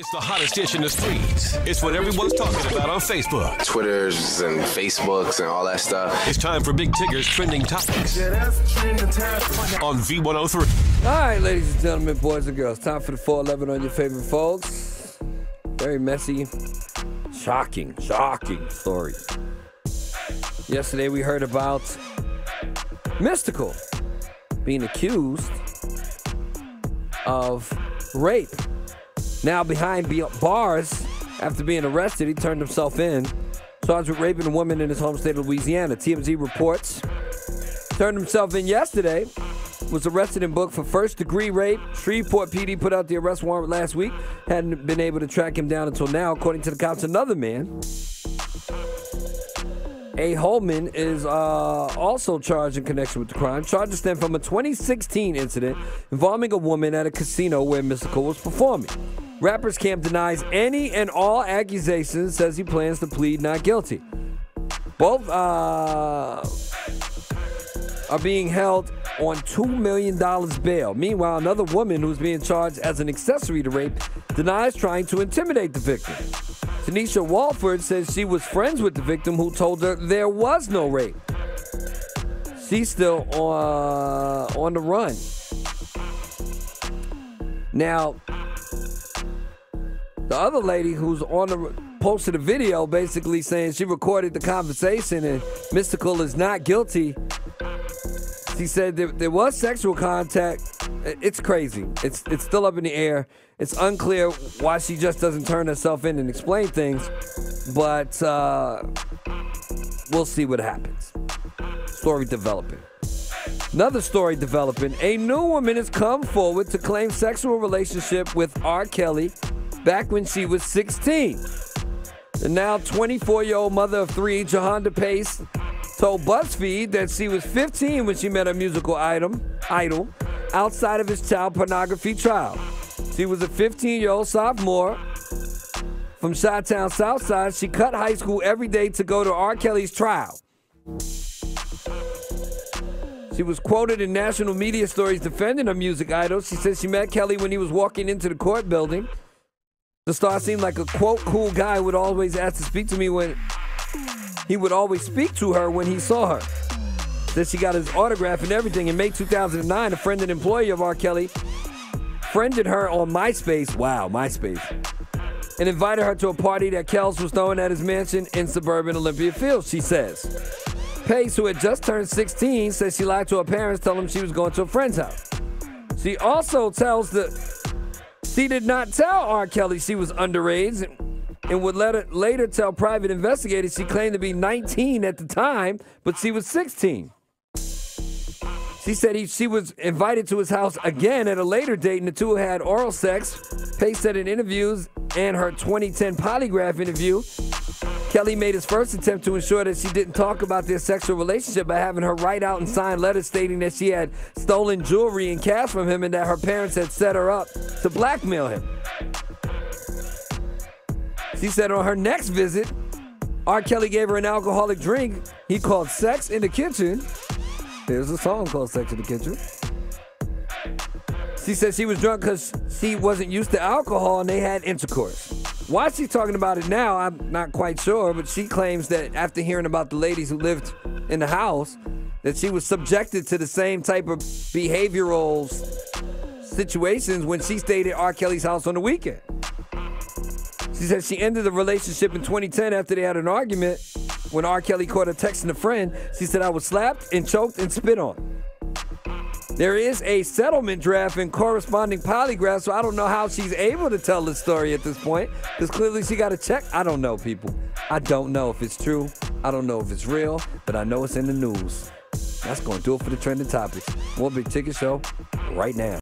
It's the hottest dish in the streets. It's what everyone's talking about on Facebook. Twitters and Facebooks and all that stuff. It's time for Big Tigger's Trending Topics on V103. All right, ladies and gentlemen, boys and girls, time for the 411 on your favorite folks. Very messy, shocking story. Yesterday we heard about Mystikal being accused of rape. Now behind bars, after being arrested, he turned himself in, charged with raping a woman in his home state of Louisiana. TMZ reports, turned himself in yesterday, was arrested and booked for first-degree rape. Shreveport PD put out the arrest warrant last week, hadn't been able to track him down until now. According to the cops, another man, A. Holman, is also charged in connection with the crime. Charges stem from a 2016 incident involving a woman at a casino where Mystikal was performing. Rapper's camp denies any and all accusations, says he plans to plead not guilty. Both are being held on $2 million bail. Meanwhile, another woman who's being charged as an accessory to rape denies trying to intimidate the victim. Tanisha Walford says she was friends with the victim who told her there was no rape. She's still on the run. Now, the other lady who's posted a video basically saying she recorded the conversation and Mystikal is not guilty. She said there was sexual contact. It's crazy. It's still up in the air. It's unclear why she just doesn't turn herself in and explain things, but we'll see what happens. Story developing. Another story developing. A new woman has come forward to claim sexual relationship with R.Kelly back when she was 16. The now 24-year-old mother of three, Jahonda Pace, told BuzzFeed that she was 15 when she met her musical idol outside of his child pornography trial. She was a 15-year-old sophomore from Chi-Town Southside. She cut high school every day to go to R. Kelly's trial. She was quoted in national media stories defending her music idol. She said she met Kelly when he was walking into the court building. The star seemed like a, quote, cool guy, would always ask to speak to me when he would always speak to her when he saw her. Said she got his autograph and everything. In May 2009, a friend and employee of R. Kelly friended her on MySpace. Wow, MySpace. And invited her to a party that Kells was throwing at his mansion in suburban Olympia Fields, she says. Pace, who had just turned 16, says she lied to her parents, telling them she was going to a friend's house. She also tells she did not tell R. Kelly she was underage and would later tell private investigators she claimed to be 19 at the time, but she was 16. She said she was invited to his house again at a later date, and the two had oral sex. Pace said in interviews and her 2010 polygraph interview, Kelly made his first attempt to ensure that she didn't talk about their sexual relationship by having her write out and sign letters stating that she had stolen jewelry and cash from him and that her parents had set her up to blackmail him. She said on her next visit, R. Kelly gave her an alcoholic drink he called Sex in the Kitchen. There's a song called Sex in the Kitchen. She said she was drunk because she wasn't used to alcohol and they had intercourse. Why she's talking about it now, I'm not quite sure, but she claims that after hearing about the ladies who lived in the house, that she was subjected to the same type of behavioral situations when she stayed at R. Kelly's house on the weekend. She said she ended the relationship in 2010 after they had an argument. When R. Kelly caught her texting a friend, she said, I was slapped and choked and spit on. There is a settlement draft and corresponding polygraph, so I don't know how she's able to tell this story at this point, because clearly she got to check. I don't know, people. I don't know if it's true. I don't know if it's real, but I know it's in the news. That's going to do it for the Trending Topics. More Big Ticket Show right now.